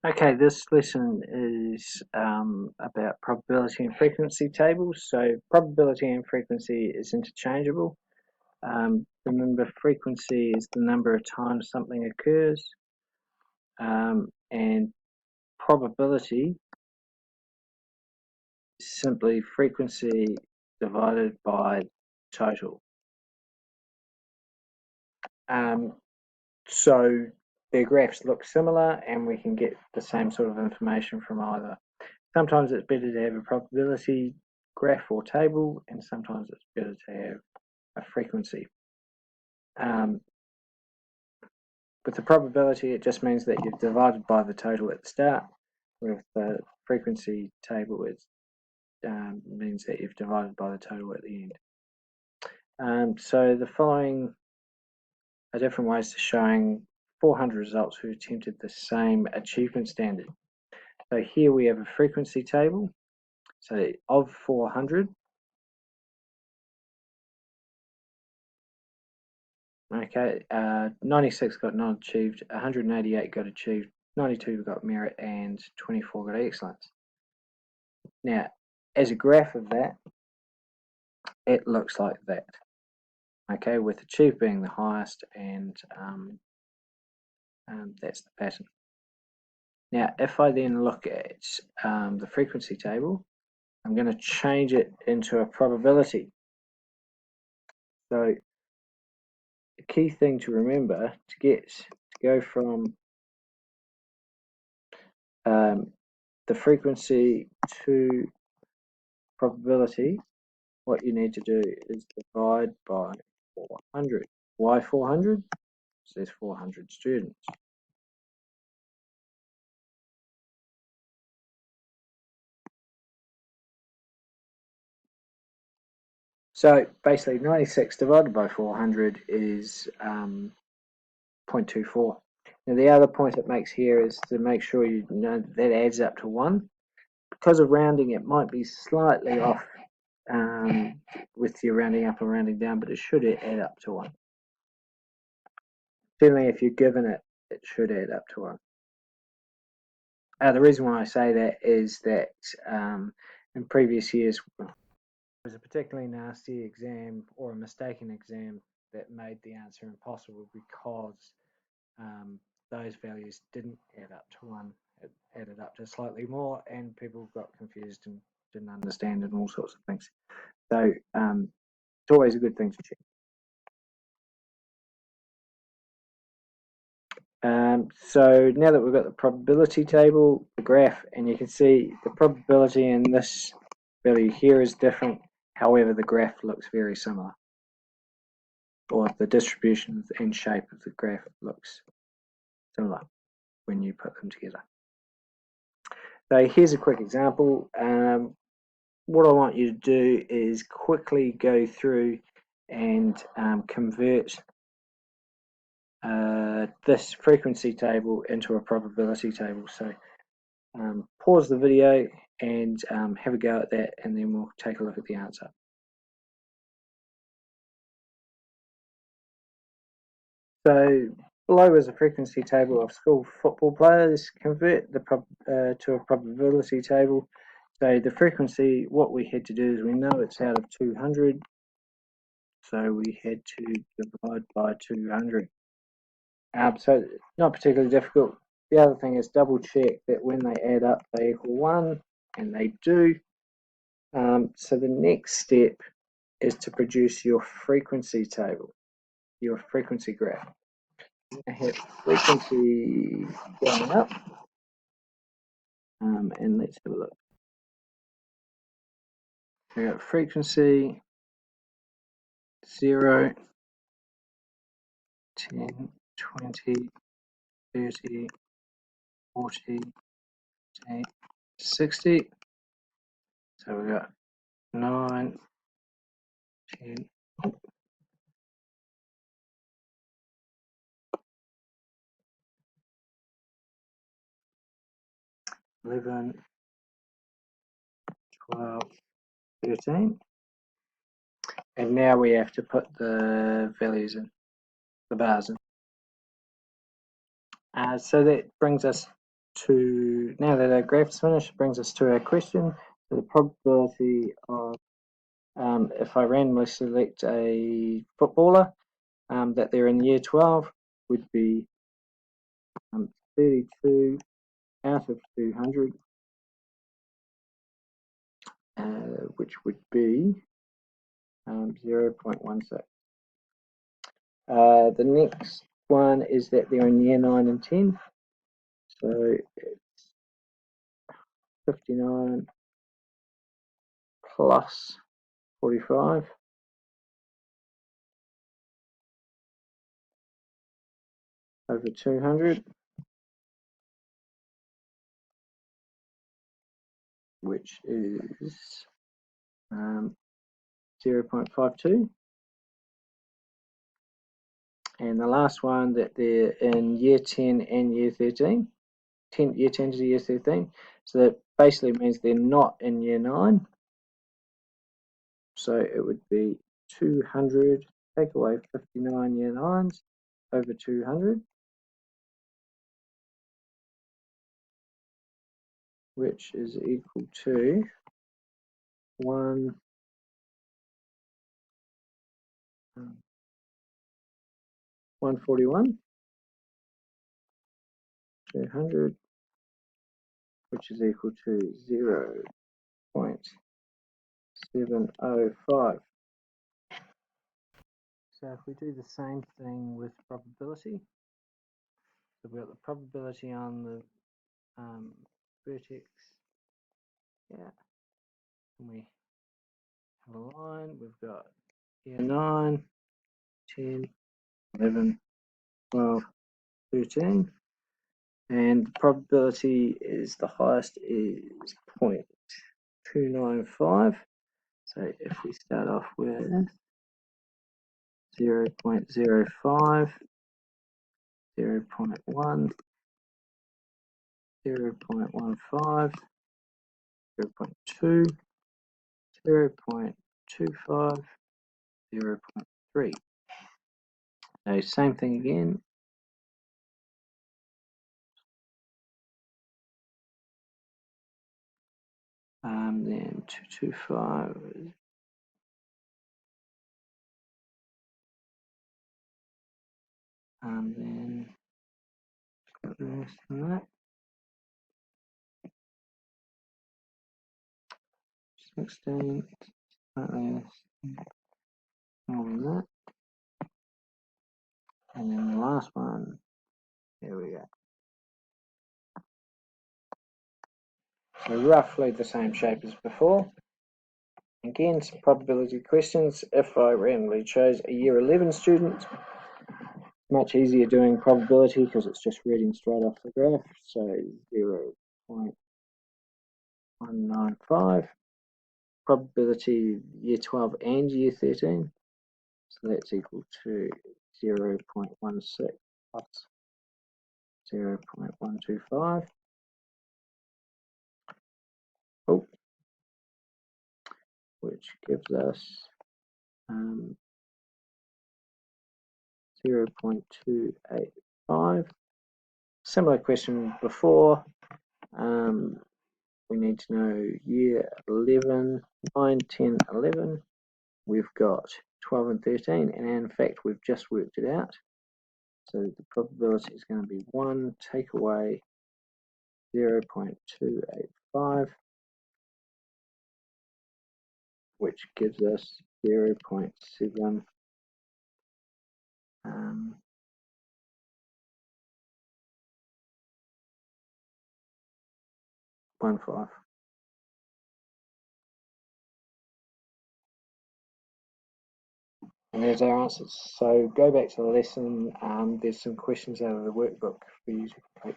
Okay, this lesson is about probability and frequency tables. So probability and frequency is interchangeable. Remember, frequency is the number of times something occurs, and probability is simply frequency divided by total. So their graphs look similar, and we can get the same sort of information from either. Sometimes it's better to have a probability graph or table, and sometimes it's better to have a frequency. With the probability, it just means that you've divided by the total at the start. With the frequency table, it means that you've divided by the total at the end. So the following are different ways to showing 400 results who attempted the same achievement standard. So here we have a frequency table. So of 400, okay, 96 got not achieved, 188 got achieved, 92 got merit, and 24 got excellence. Now, as a graph of that, it looks like that. Okay, with achieved being the highest, and that's the pattern. Now, if I then look at the frequency table, I'm going to change it into a probability. So the key thing to remember to go from the frequency to probability, what you need to do is divide by 400. Why 400? Because there's 400 students. So basically 96 divided by 400 is 0.24. Now the other point it makes here is to make sure you know that adds up to 1. Because of rounding, it might be slightly off with your rounding up and rounding down, but it should add up to 1. Certainly if you're given it, it should add up to 1. The reason why I say that is that in previous years it was a particularly nasty exam or a mistaken exam that made the answer impossible because those values didn't add up to 1. It added up to slightly more, and people got confused and didn't understand and all sorts of things. So it's always a good thing to check. So now that we've got the probability table, the graph, and you can see the probability in this value here is different. However, the graph looks very similar, or the distribution and shape of the graph looks similar when you put them together. So here's a quick example. What I want you to do is quickly go through and convert this frequency table into a probability table. So pause the video and have a go at that, and then we'll take a look at the answer. So below is a frequency table of school football players. Convert to a probability table. So the frequency, what we had to do is we know it's out of 200, so we had to divide by 200. So not particularly difficult. The other thing is double check that when they add up they equal 1, and they do. So the next step is to produce your frequency table, your frequency graph. I have frequency going up, and let's have a look. We got frequency 0, 10, 20, 30, 40, 50, 60. So we got 9, 10, 11, 12, 13. And now we have to put the values in, the bars in. So that brings us now that our graph's finished, brings us to our question. So the probability of, if I randomly select a footballer, that they're in year 12 would be 32 out of 200, which would be 0.16. The next one is that they're in year 9 and 10. So it's 59 plus 45 over 200, which is 0.52. And the last one, that they're in year 10 and year 13, year 10 to year 13. So that basically means they're not in year 9. So it would be 200, take away 59 year 9s over 200, which is equal to 141, 200, which is equal to 0.705. So if we do the same thing with probability, so we've got the probability on the vertex, yeah, and we have a line, we've got year 9, 10, 11, 12, 13, and the probability is the highest is 0.295. So if we start off with 0.05, 0.1, 0.15, 0.2, 0.25, 0.3. So same thing again. Then 225 is then got less than that. 16, slightly more than that. And then the last one, there we go. So roughly the same shape as before. Again, some probability questions. If I randomly chose a year 11 student, much easier doing probability because it's just reading straight off the graph. So 0.195. Probability year 12 and year 13. So that's equal to 0.16 plus 0.125. Oh, which gives us 0.285. Similar question before. We need to know year 11, 9, 10, 11. We've got 12 and 13, and in fact we've just worked it out. So the probability is going to be 1 take away 0.285, which gives us 0.715. And there's our answers. So go back to the lesson. There's some questions out of the workbook for you to complete.